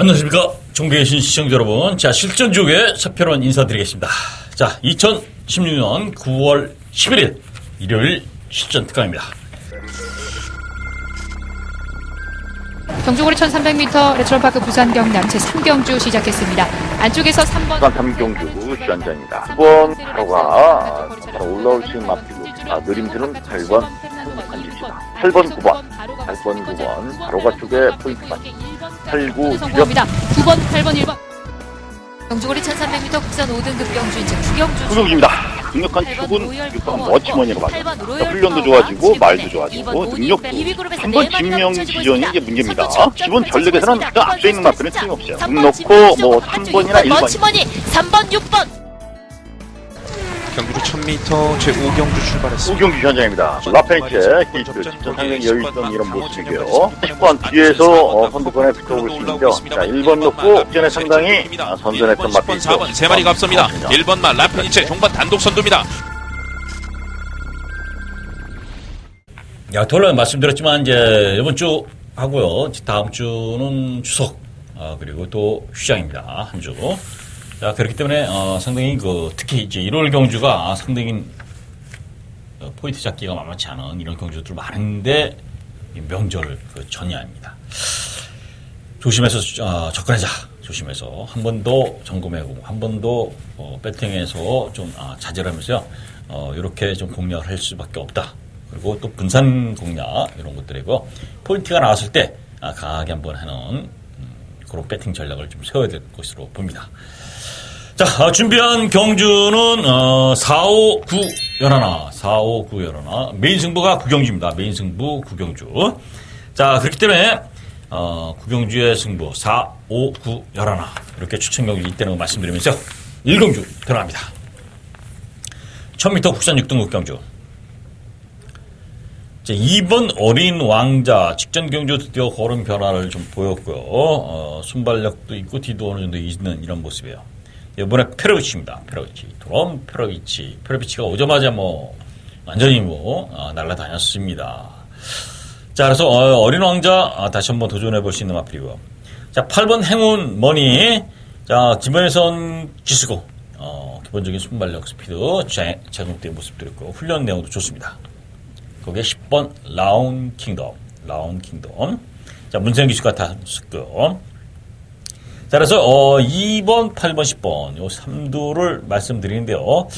안녕하십니까. 종교에 계신 시청자 여러분. 자, 실전주의 서편원 인사드리겠습니다. 자, 2016년 9월 11일 일요일 실전 특강입니다. 경주거리 1300m 레트로파크 부산 경남 제3경주 시작했습니다. 안쪽에서 3번 부산 3경주 주안자입니다. 9번 바로가 올라올 수 있는 앞뒤로 느림수는 8번 한지입니다. 8번 9번 8번 9번 바로가 쪽에 포인트만 8, 9 성공합니다. 9번 8번 1번 경주거리 1300m 국산 5등급 경주 이제 구경주입니다. 강력한 축은 6번 머치먼이라고 하죠. 훈련도 좋아지고 말도 좋아지고 능력도 한번 증명 지전이 이제 문제입니다. 기본 전력에서는 앞서 있는 마트는 틀림없어요. 등 놓고 뭐 3번이나 1번 머치먼이 3번 6번 경주로 1000m 제5경주 출발했습니다. 5경주 현장입니다. 라페니체 게이트 직전 상당히 여유있던 이런 모습이고요. 10번 뒤에서 선두권에 붙어볼 수 있는데요. 자, 1번 놓고 전에 상당히 선전했던 10번, 4번 3마리가 앞섭니다. 1번만 라페니체 종반 단독 선두입니다. 야, 토요일에 말씀드렸지만 이제 이번 주 하고요. 다음 주는 추석, 그리고 또 휴장입니다. 한 주. 자, 그렇기 때문에 상당히 특히 이제 1월 경주가 상당히 포인트 잡기가 만만치 않은 이런 경주들 많은데 명절 전야입니다. 조심해서 접근하자. 조심해서 한 번 더 점검해보고 한 번 더 배팅해서 좀 자제하면서요. 이렇게 좀 공략을 할 수밖에 없다. 그리고 또 분산 공략 이런 것들이고 포인트가 나왔을 때 강하게 한번 하는 그런 배팅 전략을 좀 세워야 될 것으로 봅니다. 자, 준비한 경주는 4, 5, 9 연하나 4, 5, 9 연하나 메인 승부가 구경주입니다. 메인 승부 구경주. 자, 그렇기 때문에 구경주의 승부 4, 5, 9 연하나 이렇게 추천 경주 있다는 거 말씀드리면서 1경주 들어갑니다. 1000m 국산 6등급 경주. 자, 2번 어린 왕자 직전 경주 드디어 걸음 변화를 좀 보였고요. 순발력도 있고 뒤도 어느 정도 있는 이런 모습이에요. 이번에 페로비치입니다. 페로비치. 드럼 페로비치. 페로비치가 오자마자 완전히 날아다녔습니다. 자, 그래서 어린 왕자 다시 한번 도전해볼 수 있는 마필이고요. 자, 8번 행운 머니. 자, 김현선 기수고 기본적인 순발력 스피드 제공된 모습도 있고 훈련 내용도 좋습니다. 거기에 10번 라운 킹덤. 자, 문세영 기수가 다 썼고요. 자, 그래서 2번, 8번, 10번 요 3두를 말씀드리는데요.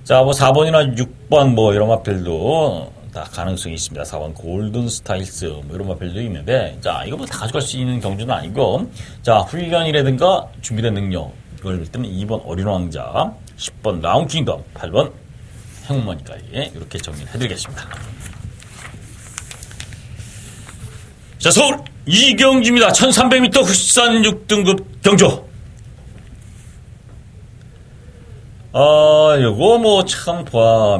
자, 4번이나 6번 이런 마필도 다 가능성이 있습니다. 4번 골든 스타일스 이런 마필도 있는데, 자, 이거 다 가져갈 수 있는 경주는 아니고, 자, 훈련이라든가 준비된 능력 이걸 볼 때는 2번 어린 왕자, 10번 라운 킹덤, 8번 행운머니까지 이렇게 정리를 해드리겠습니다. 자, 서울 이경주입니다. 1300m 국산 6등급 경주. 요거 참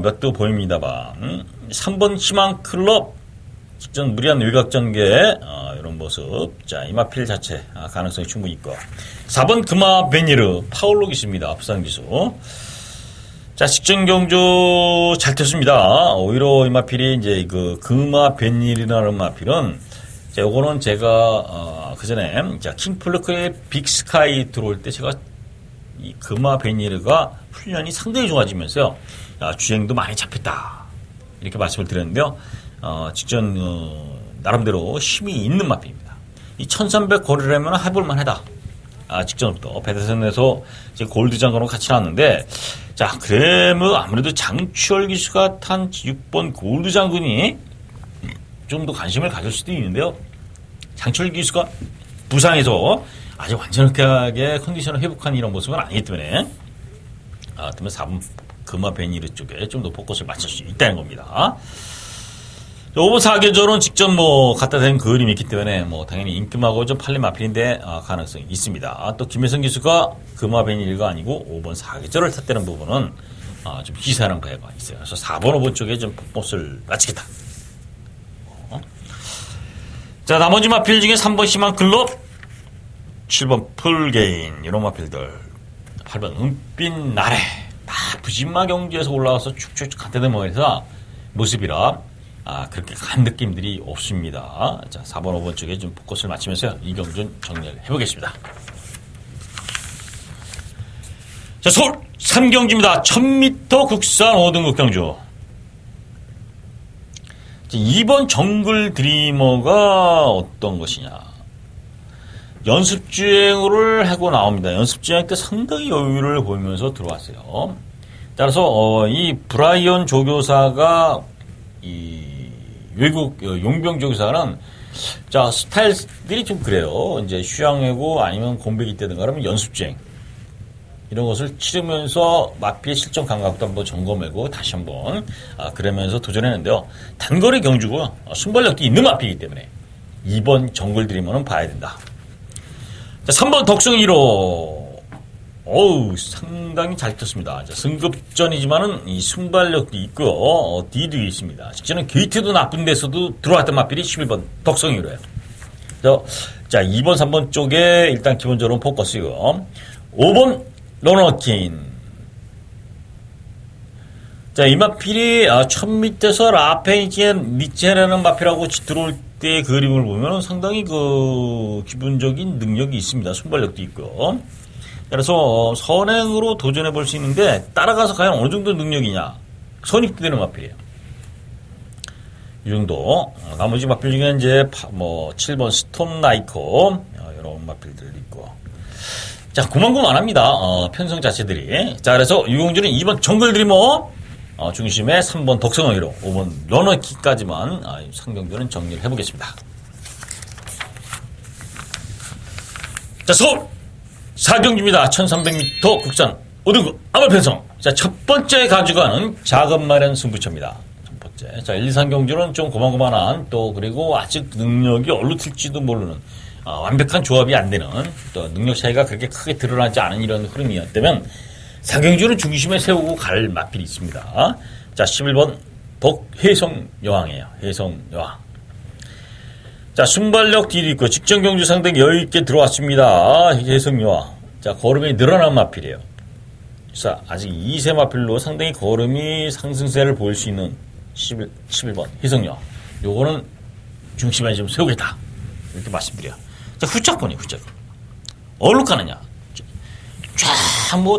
몇 도 보입니다만 3번 희망클럽 직전 무리한 외곽전개 이런 모습. 자, 이마필 자체 가능성이 충분히 있고 4번 금화 베니르 파울로 기수입니다. 부산 기수. 자, 직전 경주 잘 탔습니다. 오히려 이마필이 이제 금화 베니르라는 마필은 자, 요거는 제가 그 전에 킹플러크의 빅스카이 들어올 때 제가 이 금화 베니르가 훈련이 상당히 좋아지면서요. 주행도 많이 잡혔다. 이렇게 말씀을 드렸는데요. 직전 나름대로 힘이 있는 마필입니다. 이 1300 거리라면 해볼만 하다. 직전부터 배드선에서 골드 장관으로 같이 나왔는데, 자, 그러면 아무래도 장추열 기수가 탄 6번 골드 장군이 좀 더 관심을 가질 수도 있는데요. 장철 기수가 부상해서 아직 완전하게 컨디션을 회복한 이런 모습은 아니기 때문에, 때문에 4번 금화 베니르 쪽에 좀 더 포커스를 맞출 수 있다는 겁니다. 5번 4계절은 직접 갖다 댄 그림이 있기 때문에 당연히 인금하고 좀 팔린 마필인데 가능성이 있습니다. 또 김혜성 기수가 금화 베니르가 아니고 5번 4계절을 탔다는 부분은 좀 희사하는 바가 있어요. 그래서 4번 5번 쪽에 좀 포커스를 맞추겠다. 자, 나머지 마필 중에 3번 희망클럽, 7번 풀게인 이런 마필들, 8번 은빛 나래 부진마 경주에서 올라와서 축축 간대는 모습이라 그렇게 간 느낌들이 없습니다. 자, 4번, 5번 쪽에 좀 포커스를 맞추면서 이 경주 좀 정리를 해보겠습니다. 자, 서울 3경주입니다. 1000m 국산 5등급 경주. 2번 정글 드리머가 어떤 것이냐. 연습주행을 하고 나옵니다. 연습주행 때 상당히 여유를 보이면서 들어왔어요. 따라서 이 브라이언 조교사가 이 외국 용병 조교사는 자 스타일들이 좀 그래요. 이제 휴양하고 아니면 공백이 때든가 그러면 연습주행 이런 것을 치르면서 마필의 실전 감각도 한번 점검하고 다시 한번 그러면서 도전했는데요. 단거리 경주고 순발력도 있는 마필이기 때문에 2번 정글 드리머는 봐야 된다. 자, 3번 덕성 1호. 상당히 잘 떴습니다. 자, 승급전이지만은 이 순발력도 있고요. 뒤도 있습니다. 직전은 게이트도 나쁜 데서도 들어왔던 마필이 11번 덕성 1호예요. 자, 2번, 3번 쪽에 일단 기본적으로 포커스이고 5번 로너킨. 자, 이 마필이 1000m에서 라페이지엔 니체라는 마필하고 들어올 때 그림을 보면 상당히 기본적인 능력이 있습니다. 순발력도 있고요. 그래서 선행으로 도전해 볼 수 있는데 따라가서 과연 어느 정도 능력이냐. 선입되는 마필이에요. 이 정도. 나머지 마필 중에 이제 7번 스톰 나이코 이런 마필들 있고. 자, 고만고만합니다. 편성 자체들이. 자, 그래서 유공주는 2번 정글 드리머 중심에 3번 덕성어이로 5번 러너키까지만 상경주는 정리를 해보겠습니다. 자, 서울 4경주입니다. 1300m 국산 5등급 아말 편성. 자, 첫 번째 가져가는 작은 마련 승부처입니다. 첫 번째. 자, 1, 2, 3경주는 좀 고만고만한 또 그리고 아직 능력이 얼룩틀지도 모르는 완벽한 조합이 안 되는 또 능력 차이가 그렇게 크게 드러나지 않은 이런 흐름이었다면 4경주는 중심에 세우고 갈 마필이 있습니다. 자, 11번 덕혜성 여왕이에요. 혜성 여왕. 자, 순발력 딜이 있고 직전 경주 상당히 여유있게 들어왔습니다. 혜성 여왕. 자, 걸음이 늘어난 마필이에요. 자, 아직 2세 마필로 상당히 걸음이 상승세를 보일 수 있는 11번 혜성 여왕. 요거는 중심에 좀 세우겠다. 이렇게 말씀드려요. 자, 후짝권이에요. 후짝권. 어디로 가느냐.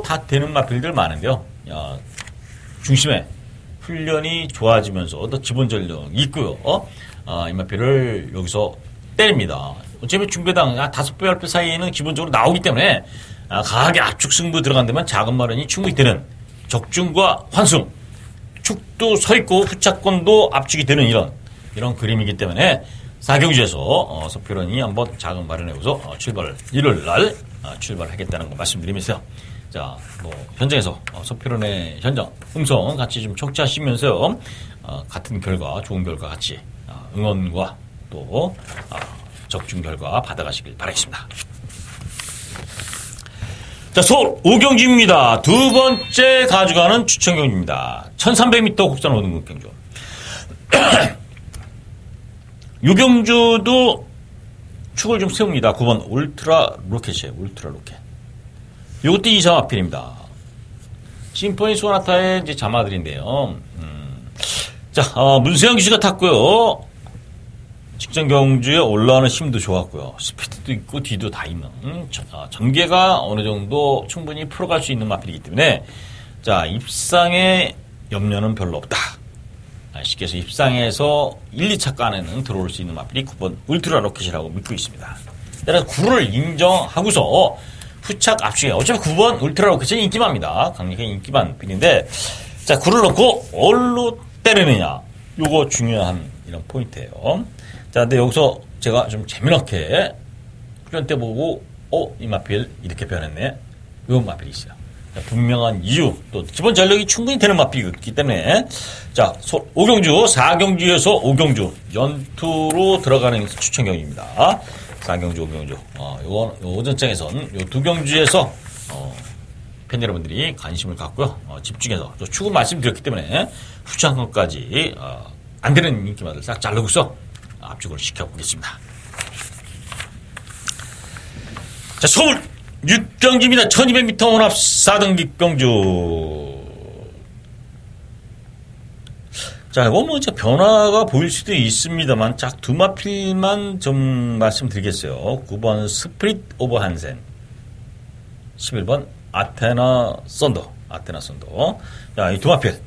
다 되는 마필들 많은데요. 중심에 훈련이 좋아지면서 더 기본 전력 있고요. 이 마필을 여기서 때립니다. 어차피 중배당 5배, 10배 사이에는 기본적으로 나오기 때문에 강하게 압축 승부 들어간다면 작은 마련이 충분히 되는 적중과 환승, 축도 서 있고 후차권도 압축이 되는 이런 그림이기 때문에 4경주에서 서필원이 한번 작은 마련에 오서 출발을 1월 날 출발하겠다는 거 말씀드리면서요. 자, 현장에서 서필원의 현장 음성 같이 좀 청취하시면서요. 같은 결과, 좋은 결과 같이 응원과 또 적중 결과 받아가시길 바라겠습니다. 자, 서울 5경주입니다. 두 번째 가져가는 추천경주입니다. 1300m 국산 5등급 경주. 이 경주도 축을 좀 세웁니다. 9번 울트라 로켓이에요. 울트라 로켓. 이것도 2사 마필입니다. 심포니 소나타의 이제 자마들인데요. 자, 문세영 기수가 탔고요. 직전 경주에 올라오는 힘도 좋았고요. 스피드도 있고 뒤도 다 있는 전개가 어느 정도 충분히 풀어갈 수 있는 마필이기 때문에 자, 입상에 염려는 별로 없다. 쉽게 해서 입상에서 1, 2차 간에는 들어올 수 있는 마필이 9번 울트라 로켓이라고 믿고 있습니다. 따라서 9를 인정하고서 후착 압축에 어차피 9번 울트라 로켓은 인기만입니다. 강력한 인기만 마필인데 자, 9를 넣고 얼로 때리느냐. 요거 중요한 이런 포인트예요. 자, 근데 여기서 제가 좀 재미나게 훈련 때 보고 이 마필 이렇게 변했네. 요 마필이 있어요. 자, 분명한 이유 또 기본 전력이 충분히 되는 마필이기 때문에 자, 5경주 4경주에서 5경주 연투로 들어가는 추천경입니다. 4경주 5경주 요건 오전장에선 요 두 경주에서 팬 여러분들이 관심을 갖고요. 집중해서 또 추구 말씀드렸기 때문에 후창권까지 안 되는 인기마들 싹 자르고서 압축을 시켜보겠습니다. 자, 서울 6경주입니다. 1200m 혼합 4등급 경주. 자, 이거 뭐 이제 변화가 보일 수도 있습니다만, 짝 두 마필만 좀 말씀드리겠어요. 9번 스프릿 오버 한센, 11번 아테나 썬더. 자, 이 두 마필.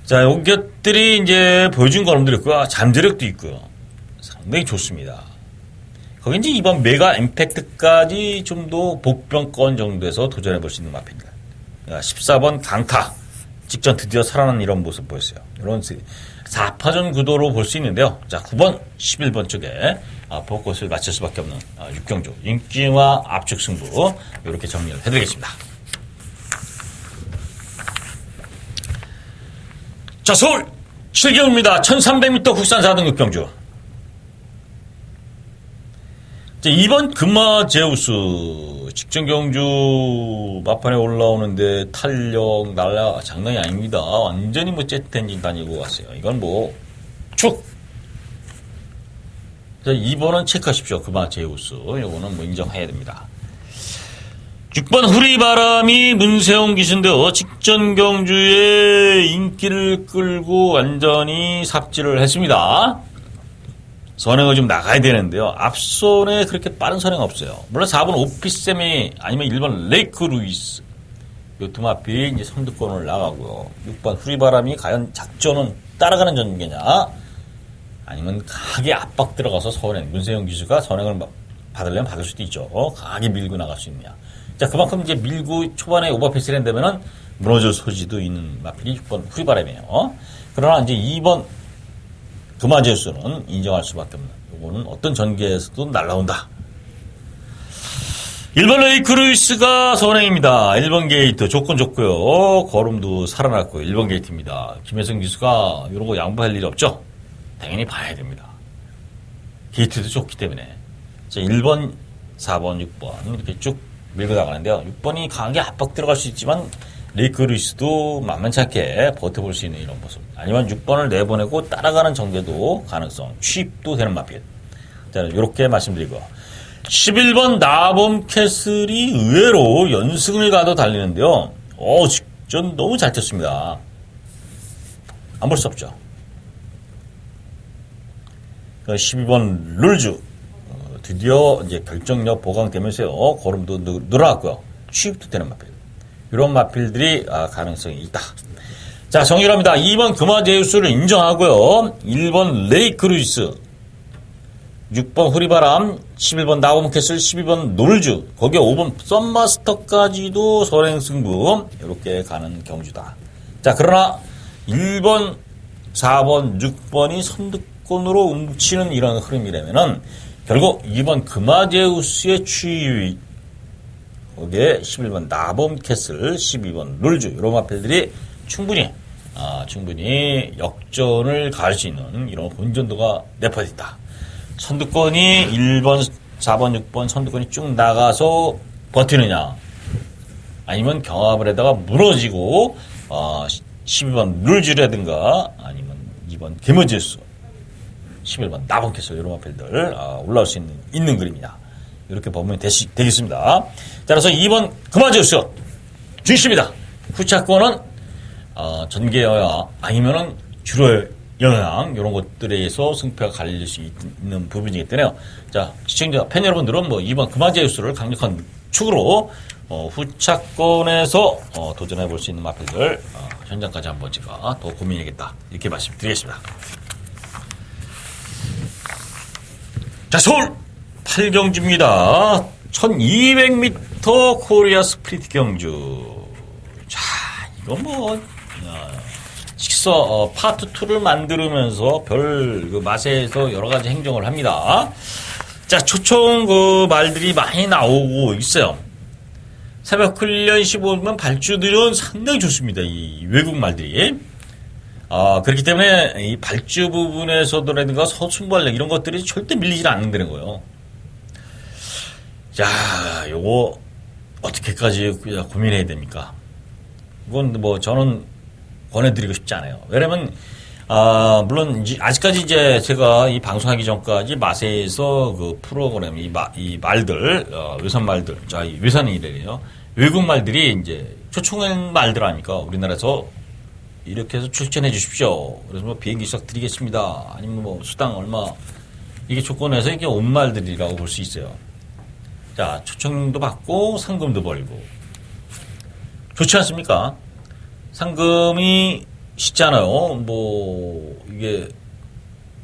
자, 요것들이 이제 보여준 걸음들이 있고요. 잠재력도 있고요. 상당히 좋습니다. 거기 이제 이번 메가 임팩트까지 좀 더 복병권 정도에서 도전해 볼 수 있는 마필입니다. 14번 강타. 직전 드디어 살아난 이런 모습 보였어요. 이런 4파전 구도로 볼 수 있는데요. 자, 9번, 11번 쪽에 포커스를 맞출 수밖에 없는 6경주 인기와 압축 승부 이렇게 정리를 해드리겠습니다. 자, 서울 7개월입니다. 1300m 국산 4등 6경주. 자, 2번 금화제우스 직전 경주 막판에 올라오는데 탄력 날라 장난이 아닙니다. 완전히 뭐 제트 엔진 다니고 왔어요. 이건 뭐 축. 자, 2번은 체크하십시오. 금화제우스. 요거는 뭐 인정해야 됩니다. 6번 후리바람이 문세영 기수인데요. 직전 경주에 인기를 끌고 완전히 삽질을 했습니다. 선행을 좀 나가야 되는데요. 앞선에 그렇게 빠른 선행 없어요. 물론 4번 오피세미 아니면 1번 레이크 루이스. 요 두 마필이 이제 선두권을 나가고요. 6번 후리바람이 과연 작전은 따라가는 전개냐? 아니면 강하게 압박 들어가서 선행, 문세영 기수가 선행을 받으려면 받을 수도 있죠. 강하게 밀고 나갈 수 있느냐. 자, 그만큼 이제 밀고 초반에 오버패스를 한다면은 무너질 소지도 있는 마필이 6번 후리바람이에요. 그러나 이제 2번 금화제수는 인정할 수밖에 없는. 요거는 어떤 전개에서도 날라온다. 1번 레이크루이스가 선행입니다. 1번 게이트 조건 좋고요. 걸음도 살아났고요. 1번 게이트입니다. 김혜성 기수가 이런 거 양보할 일이 없죠. 당연히 봐야 됩니다. 게이트도 좋기 때문에. 자, 1번, 4번, 6번 이렇게 쭉 밀고 나가는데요. 6번이 강하게 압박 들어갈 수 있지만 레이크루이스도 만만치 않게 버텨볼 수 있는 이런 모습. 아니면 6번을 내보내고 따라가는 전개도 가능성, 취입도 되는 마필. 자, 이렇게 말씀드리고 11번 나범 캐슬이 의외로 연승을 가도 달리는데요. 직전 너무 잘 쳤습니다. 안 볼 수 없죠. 12번 룰주 드디어 이제 결정력 보강되면서요. 걸음도 늘어났고요. 취입도 되는 마필. 이런 마필들이 가능성이 있다. 자, 정리합니다. 2번 금화제우스를 인정하고요. 1번 레이크루이스, 6번 후리바람, 11번 나홈캐슬, 12번 놀주, 거기에 5번 썬마스터까지도 선행승부 이렇게 가는 경주다. 자, 그러나 1번, 4번, 6번이 선두권으로 뭉치는 이런 흐름이라면은 결국 2번 금화제우스의 추위, 거기에 11번 나범캐슬, 12번 룰주 이런 마필들이 충분히 역전을 가할 수 있는 이런 본전도가 내포되어 있다. 선두권이 1번, 4번, 6번 선두권이 쭉 나가서 버티느냐, 아니면 경합을 하다가 무너지고 12번 룰주라든가 아니면 2번 금화제우스, 11번 나범캐슬 이런 마필들 올라올 수 있는 그림이냐, 이렇게 보면 되겠습니다. 따라서 2번 금화제우스 중심이다. 후차권은 전개여야 아니면은 주로의 영향 이런 것들에 의해서 승패가 갈릴 수 있는 부분이기 때문에요. 자, 시청자 팬 여러분들은 뭐 2번 금화제우스를 강력한 축으로 후차권에서 도전해 볼 수 있는 마필들 현장까지 한번 제가 더 고민해야겠다 이렇게 말씀드리겠습니다. 자, 서울 8경주입니다. 1200m 코리아 스프리트 경주. 자, 이거 뭐 직서 파트 2를 만들면서 별 맛에서 여러 가지 행정을 합니다. 자, 초청 말들이 많이 나오고 있어요. 새벽 훈련 시보면 발주들은 상당히 좋습니다. 이 외국 말들이. 그렇기 때문에 이 발주 부분에서도라든가 서순발력 이런 것들이 절대 밀리지 않는다는 거예요. 자, 요거 어떻게까지 고민해야 됩니까? 이건 뭐 저는 권해드리고 싶지 않아요. 왜냐면 물론 아직까지 이제 제가 이 방송하기 전까지 마세에서 그 프로그램 이 말들 외산 말들, 자, 이 외산이래요. 외국 말들이 이제 초청한 말들 아닙니까? 우리나라에서 이렇게 해서 출전해 주십시오. 그래서 뭐 비행기 석 드리겠습니다. 아니면 뭐 수당 얼마 이게 조건에서 이게 온 말들이라고 볼 수 있어요. 자, 초청도 받고 상금도 벌고 좋지 않습니까? 상금이 쉽잖아요. 뭐 이게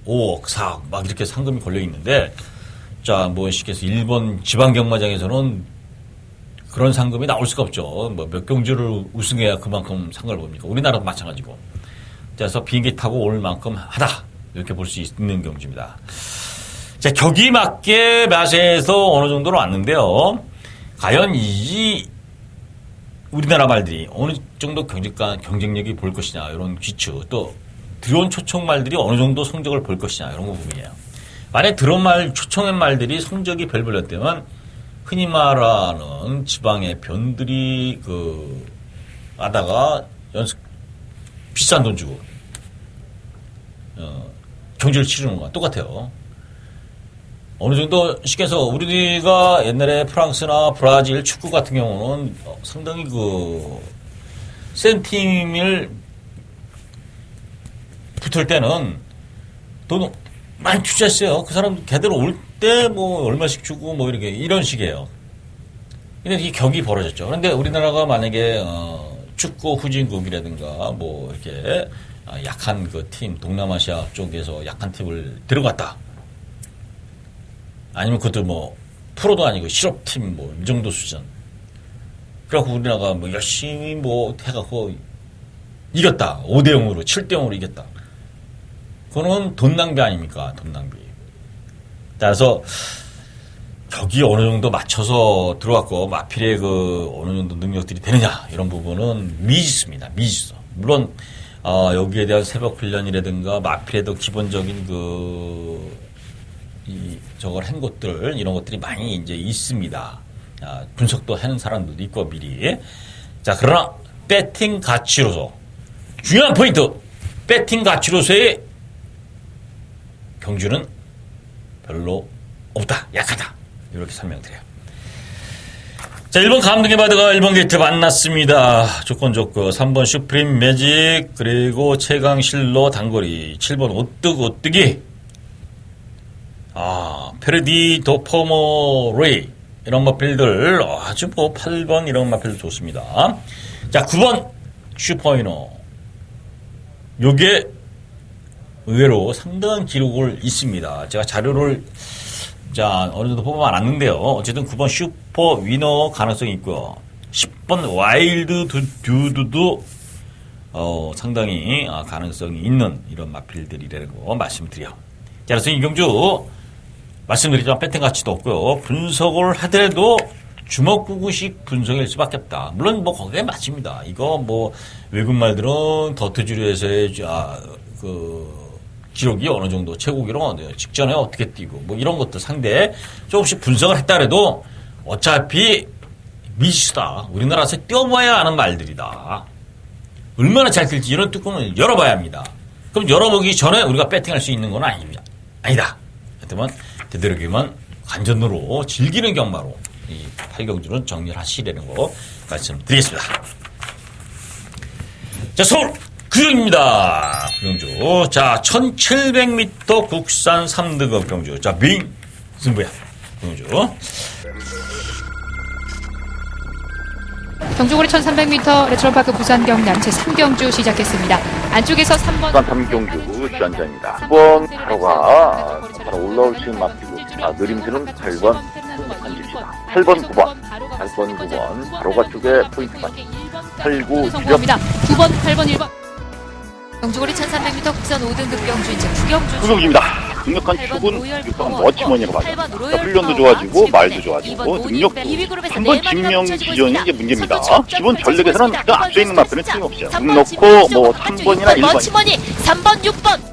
5억, 4억 막 이렇게 상금이 걸려 있는데 자, 뭐 시켜서 일본 지방 경마장에서는 그런 상금이 나올 수가 없죠. 뭐 몇 경주를 우승해야 그만큼 상금을 봅니까? 우리나라도 마찬가지고. 그래서 비행기 타고 올 만큼 하다 이렇게 볼 수 있는 경주입니다. 자, 격이 맞게 맛에서 어느 정도로 왔는데요. 과연 이 우리나라 말들이 어느 정도 경쟁력이 볼 것이냐 이런 귀추 또 들어온 초청 말들이 어느 정도 성적을 볼 것이냐 이런 거 부분이에요. 만약에 들어온 말 초청한 말들이 성적이 별별했다면 흔히 말하는 지방의 변들이 하다가 연습 비싼 돈 주고 경주를 치르는 거와 똑같아요. 어느 정도 쉽게서 우리가 옛날에 프랑스나 브라질 축구 같은 경우는 상당히 센 팀을 붙을 때는 돈 많이 투자했어요. 그 사람 걔들 올 때 뭐 얼마씩 주고 뭐 이런 식이에요. 근데 이 격이 벌어졌죠. 그런데 우리나라가 만약에 축구 후진국이라든가 뭐 이렇게 약한 그 팀 동남아시아 쪽에서 약한 팀을 들어갔다. 아니면 그것도 뭐 프로도 아니고 실업팀 뭐 이 정도 수준. 그래갖고 우리나라가 뭐 열심히 뭐 해갖고 이겼다. 5대0으로 7대0으로 이겼다. 그거는 돈 낭비 아닙니까? 돈 낭비. 따라서 격이 어느 정도 맞춰서 들어왔고 마필의 어느 정도 능력들이 되느냐 이런 부분은 미지수입니다. 미지수. 물론 여기에 대한 새벽 훈련이라든가 마필에도 기본적인 저걸 한 것들 이런 것들이 많이 이제 있습니다. 분석도 하는 사람들도 있고 미리. 자, 그러나 배팅 가치로서 중요한 포인트. 배팅 가치로서의 경주는 별로 없다. 약하다. 이렇게 설명드려요. 자, 1번 감독의 바드가 1번 게이트 만났습니다. 조건 좋고 3번 슈프림 매직 그리고 최강실로 단거리 7번 오뜨기 페르디 도퍼모레이 이런 마필들 아주 8번 이런 마필들 좋습니다. 자, 9번 슈퍼이너 요게 의외로 상당한 기록을 있습니다. 제가 자료를 어느 정도 뽑아놨는데요. 어쨌든 9번 슈퍼 위너 가능성이 있고요. 10번 와일드 듀드도 상당히 가능성이 있는 이런 마필들이라는 거 말씀드려요. 자, 그래서 이 경주 말씀드리지만 배팅 가치도 없고요. 분석을 하더라도 주먹구구식 분석일 수밖에 없다. 물론 뭐 거기에 맞습니다. 이거 뭐 외국 말들은 더트주류에서의 기록이 어느 정도 최고 기록 직전에 어떻게 뛰고 뭐 이런 것도 상대 조금씩 분석을 했다래도 어차피 미지수다. 우리나라에서 뛰어봐야 하는 말들이다. 얼마나 잘 뛸지 이런 뚜껑을 열어봐야 합니다. 그럼 열어보기 전에 우리가 배팅할 수 있는 건 아니다. 하여튼 되도록이면 관전으로 즐기는 경마로 이 8경주는 정리하시라는 거 말씀드리겠습니다. 자, 서울 구경입니다. 구경주. 자, 1700m 국산 3등급 경주. 자, 민 승부야. 구경주. 경주고리 1300m 레트로파크 부산 경남 제3경주 시작했습니다. 안쪽에서 3번 3경주 주안자입니다. 9번 바로가 바로 올라올 수 있는 마피고 느림수는 8번 한집시다. 8번 9번 바로가 쪽에 포인트가 8, 9, 9번 8번 1번 경주고리 1300m 국산 5등급 경주 이제 9경주 구경입니다. 강력한 축은 6번 머치머니로 맞아. 훈련도 좋아지고 말도 좋아지고 능력도 한번 증명지전이 이제 문제입니다. 기본 전력에서는 그 앞서 있는 마표는 틀림없어요. 등 놓고 뭐 3번이나 1번 머치머니 3번 6번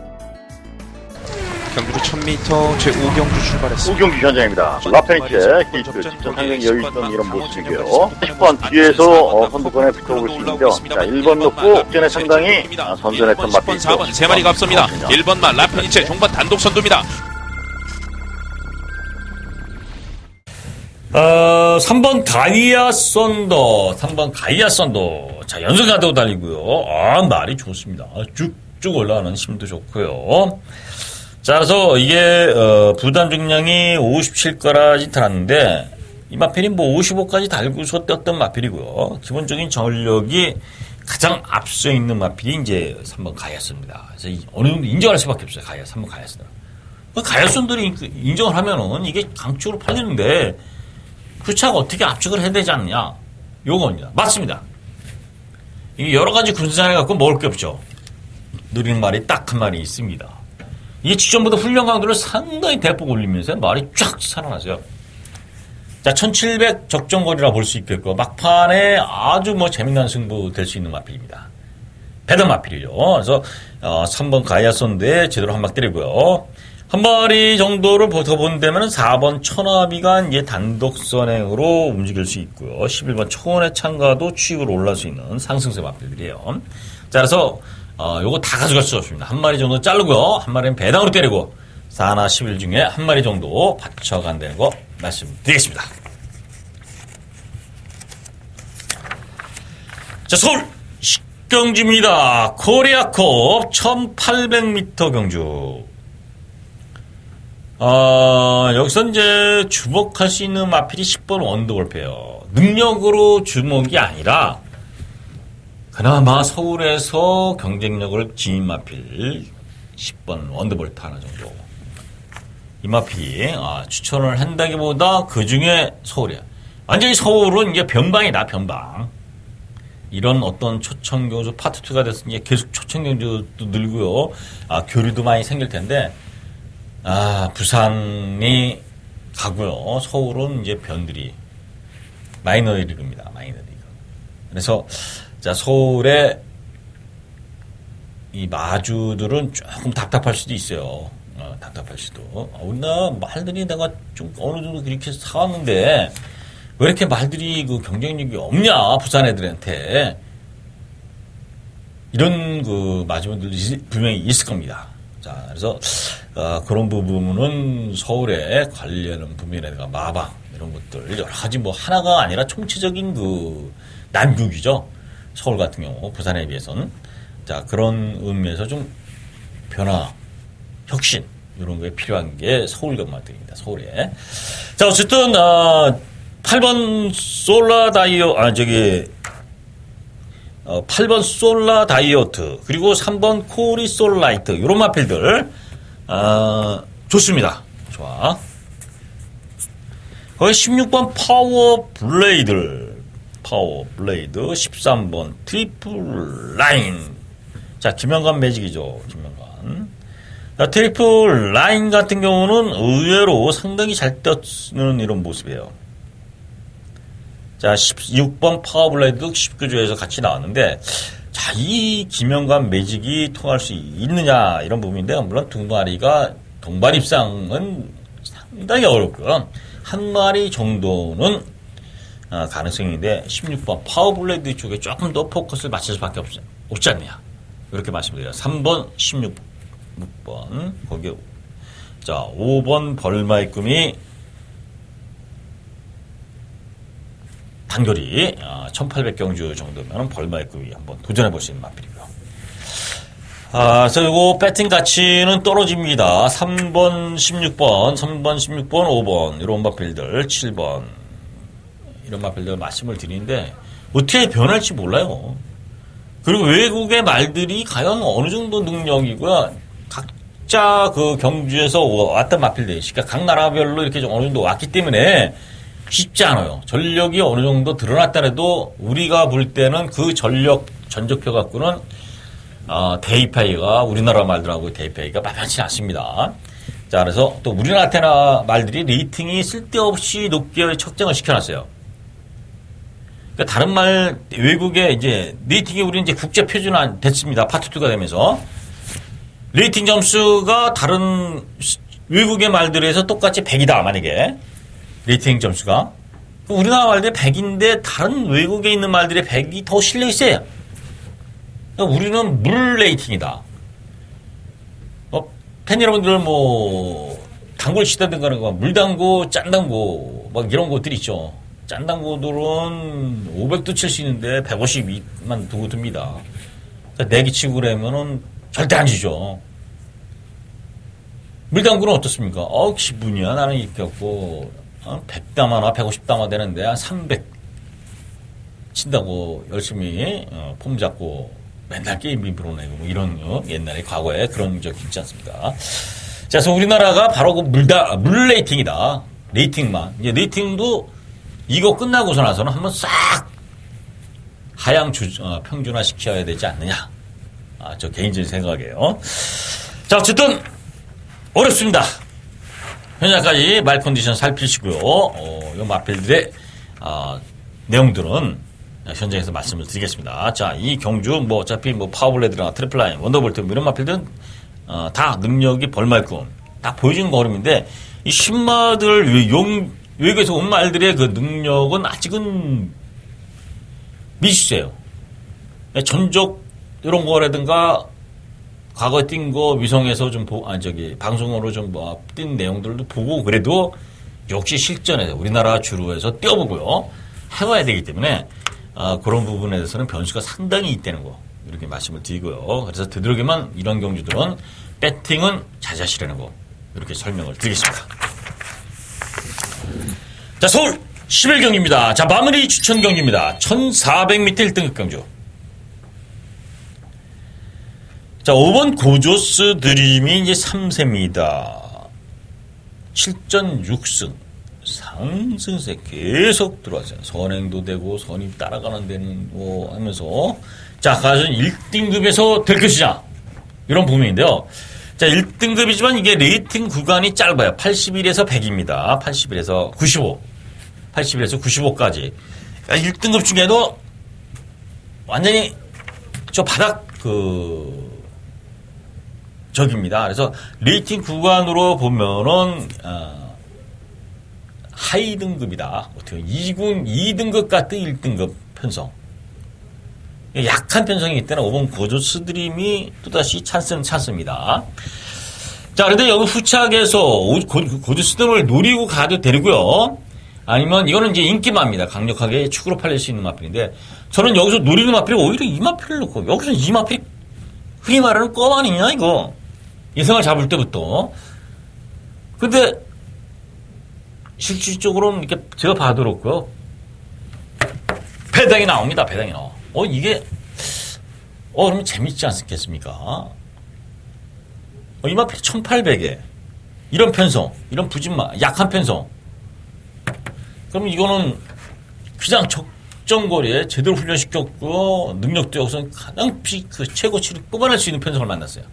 경주로 1000m 제5경주 출발했습니다. 5경주 현장입니다. 라펜체 게이트 직전 상당히 여유있던 이런 모습이고요. 10번 뒤에서 선두권에 붙어볼 수 있는데요. 자, 1번 놓고 전에 상당히 선전했던 마표 4번 3마리가 앞섭니다. 1번만 라펜체 종반 단독 선두입니다. 3번 가이아 썬더. 3번 가이아 썬더. 자, 연승가도 달리고요. 말이 좋습니다. 쭉쭉 올라가는 힘도 좋고요. 자, 그래서 이게, 부담 중량이 57까지 달았는데, 이 마필이 뭐 55까지 달고서 떴던 마필이고요. 기본적인 전력이 가장 앞서 있는 마필이 이제 3번 가이아스입니다. 그래서 어느 정도 인정할 수밖에 없어요. 3번 가이아스는. 가이아스들이 인정을 하면은 이게 강축으로 팔리는데, 그 차가 어떻게 압축을 해야 되지 않느냐? 요겁니다. 맞습니다. 이게 여러 가지 군산해 갖고 먹을 게 없죠. 느린 말이 딱 한 마리 있습니다. 이게 직전보다 훈련 강도를 상당히 대폭 올리면서 말이 쫙 살아나세요. 자, 1700 적정거리라 볼 수 있겠고, 막판에 아주 뭐 재미난 승부 될 수 있는 마필입니다. 배당 마필이죠. 그래서, 3번 가야선대 제대로 한 방 때리고요. 한 마리 정도를 더 본다면 4번 천하비가 이제 단독 선행으로 움직일 수 있고요. 11번 초원의 창가도 추익으로 올라갈 수 있는 상승세 마필들이에요. 자, 그래서, 요거 다 가져갈 수 없습니다. 한 마리 정도 자르고요. 한 마리는 배당으로 때리고, 4나 11 중에 한 마리 정도 받쳐간다는 거 말씀드리겠습니다. 자, 서울 식경주입니다. 코리아컵 1800m 경주. 여기서 이제 주목할 수 있는 마필이 10번 원더골프예요. 능력으로 주목이 아니라 그나마 서울에서 경쟁력을 지닌 마필 10번 원더볼트 하나 정도. 이 마필이 추천을 한다기보다 그 중에 서울이야. 완전히 서울은 이제 변방이다, 변방. 이런 어떤 초청경주 파트2가 돼서 이제 계속 초청경주도 늘고요. 교류도 많이 생길 텐데, 부산이 가고요. 서울은 이제 변들이 마이너리그입니다. 마이너리그. 그래서 자, 서울의 이 마주들은 조금 답답할 수도 있어요. 답답할 수도. 우리나라 말들이 내가 좀 어느 정도 그렇게 사왔는데 왜 이렇게 말들이 그 경쟁력이 없냐, 부산 애들한테. 이런 그 마주분들이 분명히 있을 겁니다. 자, 그래서 그런 부분은 서울에 관리하는 부분이라든가 마방 이런 것들 여러 가지 뭐 하나가 아니라 총체적인 그 난국이죠. 서울 같은 경우 부산에 비해서는. 자, 그런 의미에서 좀 변화, 혁신 이런 거에 필요한 게 서울 경마들입니다. 서울에. 자, 어쨌든 8번 솔라 다이어 8번 솔라 다이어트 그리고 3번 코리 솔라이트 이런 마필들 좋습니다. 좋아. 거기 16번 파워 블레이드 13번 트리플 라인. 자, 김영관 매직이죠. 김영관. 자, 트리플 라인 같은 경우는 의외로 상당히 잘 떴는 이런 모습이에요. 자, 16번 파워블레이드도 19조에서 같이 나왔는데, 자, 이 김영관 매직이 통할 수 있느냐, 이런 부분인데, 물론 두 마리가 동반 입상은 상당히 어렵고요. 한 마리 정도는 가능성인데, 16번 파워블레이드 쪽에 조금 더 포커스를 맞출 수밖에 없지 않느냐. 이렇게 말씀드려요. 3번, 16번, 거기에, 자, 5번 벌마의 꿈이 단거리 1800경주 정도면 벌마의 급이 한번 도전해볼 수 있는 마필이고요. 그래서 이거 배팅 가치는 떨어집니다. 3번, 16번, 5번 이런 마필들, 7번 이런 마필들 말씀을 드리는데 어떻게 변할지 몰라요. 그리고 외국의 말들이 과연 어느 정도 능력이고요. 각자 그 경주에서 왔던 마필들, 그러니까 각 나라별로 이렇게 좀 어느 정도 왔기 때문에 쉽지 않아요. 전력이 어느 정도 드러났더라도 우리가 볼 때는 그 전적표 갖고는 대입하기가 우리나라 말들하고 대입하기가 만만치 않습니다. 자, 그래서 또 우리나라 아테나 말들이 레이팅이 쓸데없이 높게 책정을 시켜놨어요. 그러니까 다른 말 외국의 이제 레이팅이 우리 이제 국제 표준화 됐습니다. 파트2가 되면서 레이팅 점수가 다른 외국의 말들에서 똑같이 100이다 만약에. 레이팅 점수가. 우리나라 말들이 100인데 다른 외국에 있는 말들의 100이 더 실려 있어요. 그러니까 우리는 물 레이팅이다. 팬 여러분들 뭐 당구를 치다든가 물당구, 짠당구 막 이런 것들이 있죠. 짠당구들은 500도 칠 수 있는데 150만 두고 듭니다. 그러니까 내기 치고 그러면은 절대 안 지죠. 물당구는 어떻습니까? 기분이야. 나는 이렇게 갖고 100담아나 150담아 되는데 한 300 친다고 열심히 폼 잡고 맨날 게임비 불어내고 뭐 이런 옛날에 과거에 그런 적 있지 않습니까? 자, 그래서 우리나라가 바로 그 물 레이팅이다. 레이팅만. 이제 레이팅도 이거 끝나고서 나서는 한번 싹 하향 평준화 시켜야 되지 않느냐. 저 개인적인 생각이에요. 자, 어쨌든 어렵습니다. 현재까지 말 컨디션 살피시고요. 이 마필들의 내용들은 현장에서 말씀을 드리겠습니다. 자, 이 경주 뭐 어차피 뭐 파워블레드나 트리플라인, 원더볼트 뭐 이런 마필들은 다 능력이 벌말끔 딱 보여주는 걸음인데 이 신마들 외국에서 온 말들의 그 능력은 아직은 미지수예요. 전적 이런 거라든가 과거에 뛴 거 위성에서 좀 방송으로 좀 뛴 내용들도 보고 그래도 역시 실전에서 우리나라 주로에서 뛰어보고요. 해봐야 되기 때문에 그런 부분에 대해서는 변수가 상당히 있다는 거 이렇게 말씀을 드리고요. 그래서 되도록이면 이런 경주들은 배팅은 자제하시라는 거 이렇게 설명을 드리겠습니다. 자, 서울 11경기입니다. 자, 마무리 추천 경기입니다. 1400m 1등급 경주. 자, 5번 고조스 드림이 이제 3세입니다. 7전 6승. 상승세 계속 들어왔어요. 선행도 되고, 선임 따라가는 데는 뭐 하면서. 자, 과연 1등급에서 될 것이냐. 이런 부분인데요. 자, 1등급이지만 이게 레이팅 구간이 짧아요. 81에서 100입니다. 81에서 95. 81에서 95까지. 그러니까 1등급 중에도 완전히 저 바닥 적입니다. 그래서 레이팅 구간으로 보면은 하이 등급이다. 어떻게 2등급 같은 1등급 편성. 약한 편성이기 때문에 5번 고조스 드림이 또다시 찬스입니다. 자, 그런데 여기 후착에서 고조스 드림을 노리고 가도 되고요. 아니면 이거는 이제 인기마입니다. 강력하게 축으로 팔릴 수 있는 마필인데 저는 여기서 노리는 마필이 오히려 이 마필을 놓고 여기서 이 마필이 흔히 말하는 껌 아니냐 이거. 예상을 잡을 때부터. 근데 실질적으로는 이렇게 제가 봐도 그렇고요. 배당이 나옵니다. 배당이 나와. 이게 그러면 재밌지 않겠습니까? 이 마필이 1800에 이런 편성, 이런 부진마, 약한 편성. 그럼 이거는 그냥 적정거리에 제대로 훈련시켰고 능력도 여기서 가장 최고치를 뽑아낼 수 있는 편성을 만났어요.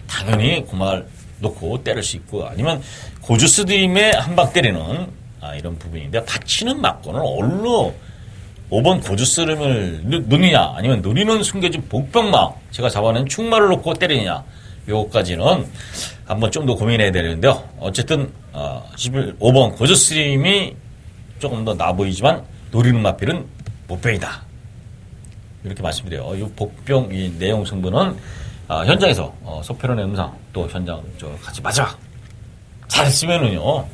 당연히 그 말 놓고 때릴 수 있고 아니면 고조스 드림에 한 방 때리는 이런 부분인데 받치는 맞고는 얼로 5번 고조스 드림을 놓느냐 아니면 노리는 숨겨진 복병마 제가 잡아낸 충마를 놓고 때리느냐 요거까지는 한번 좀 더 고민해야 되는데요. 어쨌든 5번 고조스 드림이 조금 더 나 보이지만 노리는 마필은 못병이다. 이렇게 말씀드려요. 이 복병 이 내용 성분은 현장에서 서페론의 음성 또 현장 같이 마지막 잘했으면은요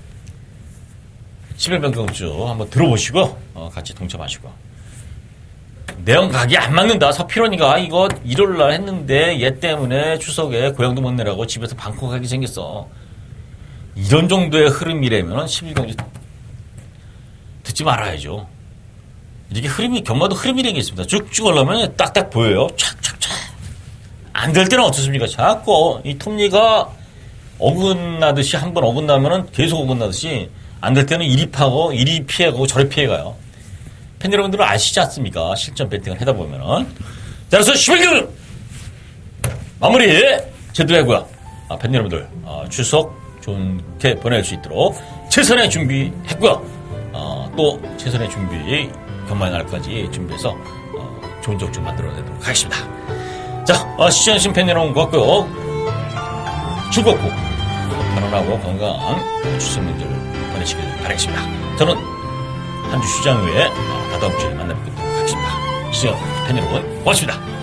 11병 경주 한번 들어보시고 같이 동참하시고 내용 각이 안 맞는다. 서피론이가 이거 일요일날 했는데 얘 때문에 추석에 고향도 못 내라고 집에서 방콕하게 생겼어. 이런 정도의 흐름이라면 11경주 듣지 말아야죠. 이렇게 흐름이 경마도 흐름이라는 게 있습니다. 쭉쭉 올라오면 딱딱 보여요. 촥촥촥. 안 될 때는 어떻습니까? 자꾸 이 톱니가 어긋나듯이 한 번 어긋나면은 계속 어긋나듯이 안 될 때는 이리 파고 이리 피해가고 저리 피해가요. 팬 여러분들은 아시지 않습니까? 실전 배팅을 하다 보면은. 자, 그래서 11경주 마무리 제대로 하고요. 팬 여러분들 추석 좋게 보낼 수 있도록 최선의 준비했고요. 또 최선의 준비 경마의 날까지 준비해서 좋은 적좀 만들어내도록 하겠습니다. 자, 시청해주신 팬 여러분 고맙고요. 즐겁고 편안하고 건강한 추석 명절 보내시길 바라겠습니다. 저는 한 주 휴장 후에 다다음 주에 만나뵙도록 하겠습니다. 시청 팬 여러분 고맙습니다.